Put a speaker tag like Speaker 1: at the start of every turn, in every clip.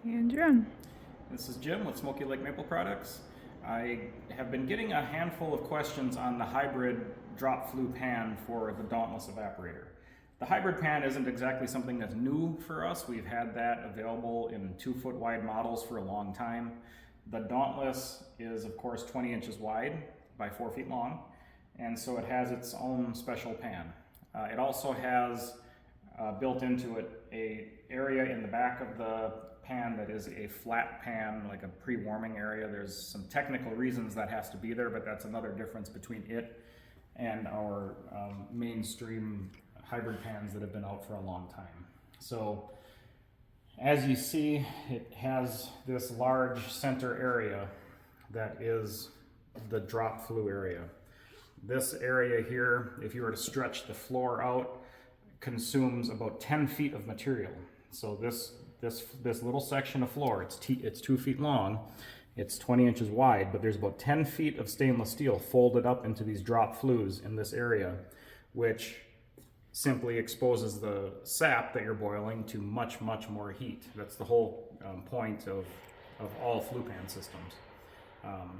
Speaker 1: And you're on.
Speaker 2: This is Jim with Smoky Lake Maple Products. I have been getting a handful of questions on the hybrid drop flue pan for the Dauntless Evaporator. The hybrid pan isn't exactly something that's new for us. We've had that available in 2-foot wide models for a long time. The Dauntless is of course 20 inches wide by 4 feet long, and so it has its own special pan. It also has built into it a area in the back of the pan that is a flat pan, like a pre-warming area. There's some technical reasons that has to be there, but that's another difference between it and our mainstream hybrid pans that have been out for a long time. So as you see, it has this large center area that is the drop flue area. This area here, if you were to stretch the floor out, consumes about 10 feet of material. So this little section of floor, it's 2 feet long, it's 20 inches wide, but there's about 10 feet of stainless steel folded up into these drop flues in this area, which simply exposes the sap that you're boiling to much more heat. That's the whole point of all flue pan systems.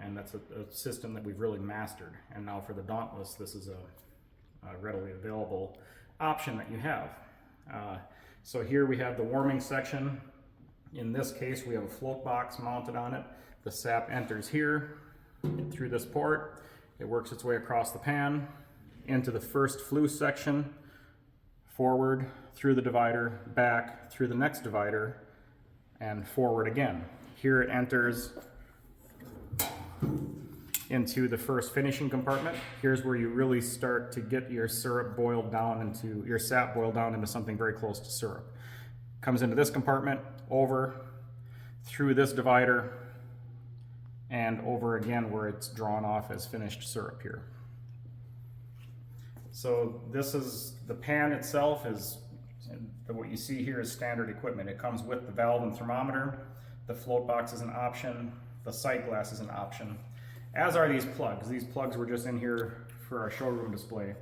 Speaker 2: And that's a system that we've really mastered. And now for the Dauntless, this is a readily available option that you have. So here we have the warming section. In this case, we have a float box mounted on it. The sap enters here through this port. It works its way across the pan into the first flue section, forward through the divider, back through the next divider, and forward again. Here it enters into the first finishing compartment. Here's where you really start to get your syrup boiled down into, your sap boiled down into something very close to syrup. Comes into this compartment, over, through this divider, and over again where it's drawn off as finished syrup here. So this is, the pan itself is, what you see here is standard equipment. It comes with the valve and thermometer. The float box is an option. The sight glass is an option. As are these plugs. These plugs were just in here for our showroom display.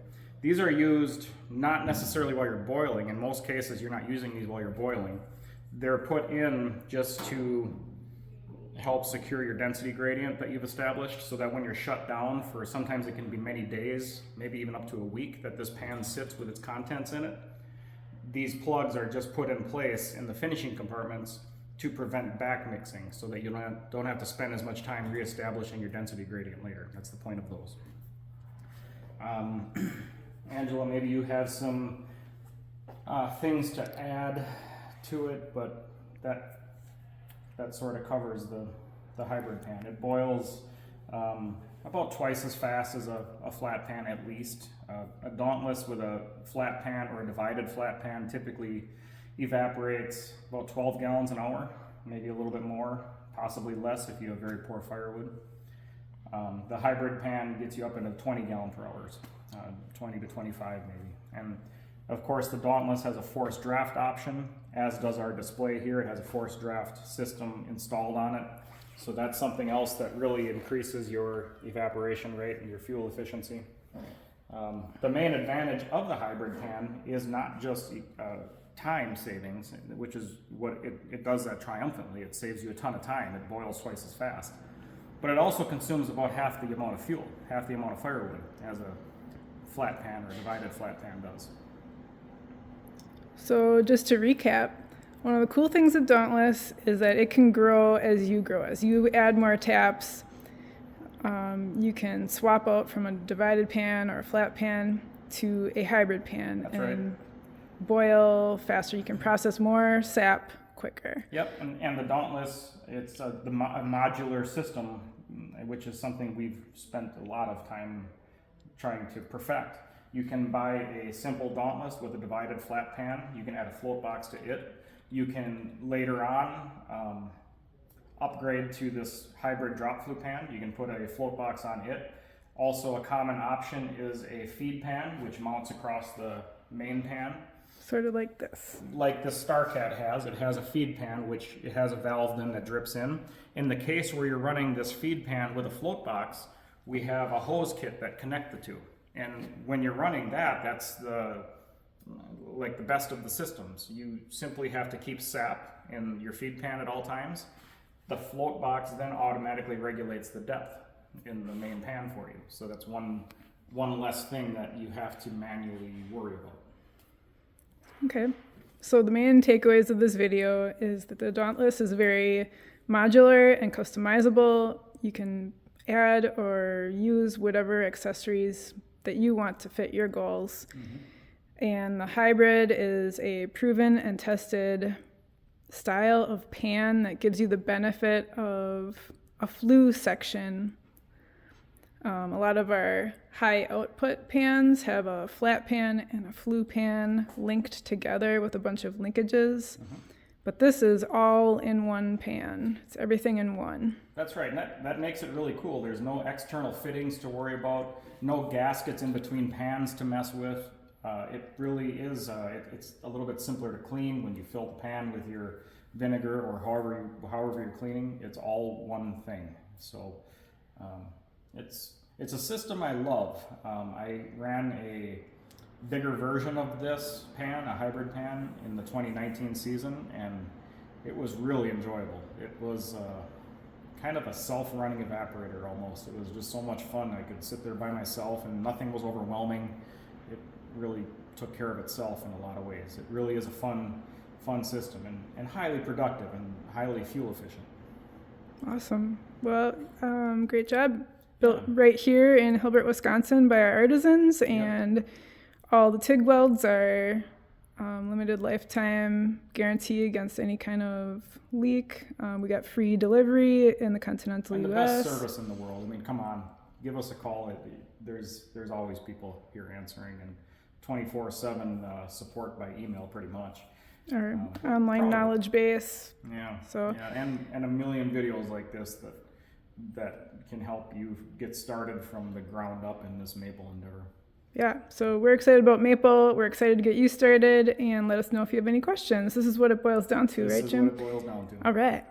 Speaker 2: These are used not necessarily while you're boiling. In most cases, you're not using these while you're boiling. They're put in just to help secure your density gradient that you've established, so that when you're shut down for, sometimes it can be many days, maybe even up to a week, that this pan sits with its contents in it. These plugs are just put in place in the finishing compartments to prevent back mixing, so that you don't have to spend as much time reestablishing your density gradient later. That's the point of those. Angela, maybe you have some things to add to it, but that sort of covers the hybrid pan. It boils about twice as fast as a flat pan at least. A Dauntless with a flat pan or a divided flat pan typically evaporates about 12 gallons an hour, maybe a little bit more, possibly less if you have very poor firewood. The hybrid pan gets you up into 20 gallon per hours, 20 to 25 maybe. And of course the Dauntless has a forced draft option, as does our display here. It has a forced draft system installed on it. So that's something else that really increases your evaporation rate and your fuel efficiency. The main advantage of the hybrid pan is not just time savings, which is what it does that triumphantly. It saves you a ton of time. It boils twice as fast. But it also consumes about half the amount of fuel, half the amount of firewood, as a flat pan or a divided flat pan does.
Speaker 1: So just to recap, one of the cool things of Dauntless is that it can grow as you grow. As you add more taps, you can swap out from a divided pan or a flat pan to a hybrid pan.
Speaker 2: That's
Speaker 1: and
Speaker 2: right.
Speaker 1: Boil faster. You can process more sap quicker.
Speaker 2: Yep, and the Dauntless, it's a modular system, which is something we've spent a lot of time trying to perfect. You can buy a simple Dauntless with a divided flat pan. You can add a float box to it. You can later on upgrade to this hybrid drop flue pan. You can put a float box on it. Also, a common option is a feed pan, which mounts across the main pan.
Speaker 1: Sort of like this.
Speaker 2: Like the StarCat has. It has a feed pan, which it has a valve then that drips in. In the case where you're running this feed pan with a float box, we have a hose kit that connect the two. And when you're running that, that's the like the best of the systems. You simply have to keep sap in your feed pan at all times. The float box then automatically regulates the depth in the main pan for you. So that's one less thing that you have to manually worry about.
Speaker 1: Okay. So the main takeaways of this video is that the Dauntless is very modular and customizable. You can add or use whatever accessories that you want to fit your goals. And the hybrid is a proven and tested style of pan that gives you the benefit of a flue section. A lot of our high output pans have a flat pan and a flue pan linked together with a bunch of linkages. But this is all in one pan. It's everything in one.
Speaker 2: That's right, and that makes it really cool. There's no external fittings to worry about, no gaskets in between pans to mess with. It really is, it's a little bit simpler to clean when you fill the pan with your vinegar or however you're cleaning. It's all one thing. So it's a system I love. I ran a bigger version of this pan, a hybrid pan, in the 2019 season, and it was really enjoyable. It was kind of a self-running evaporator almost. It was just so much fun. I could sit there by myself and nothing was overwhelming. It really took care of itself in a lot of ways. It really is a fun system and highly productive and highly fuel efficient.
Speaker 1: Awesome. Well, great job. Built right here in Hilbert, Wisconsin by our artisans, and all the TIG welds are limited lifetime guarantee against any kind of leak. We got free delivery in the continental
Speaker 2: and the
Speaker 1: U.S.
Speaker 2: best service in the world. I mean, come on, give us a call. There's always people here answering, and 24/7 support by email pretty much.
Speaker 1: Our online knowledge base.
Speaker 2: And a million videos like this that can help you get started from the ground up in this maple endeavor.
Speaker 1: Yeah, so we're excited about maple. We're excited to get you started, and let us know if you have any questions. This is what it boils down to, right, Jim?
Speaker 2: This is what it boils down to.
Speaker 1: All right.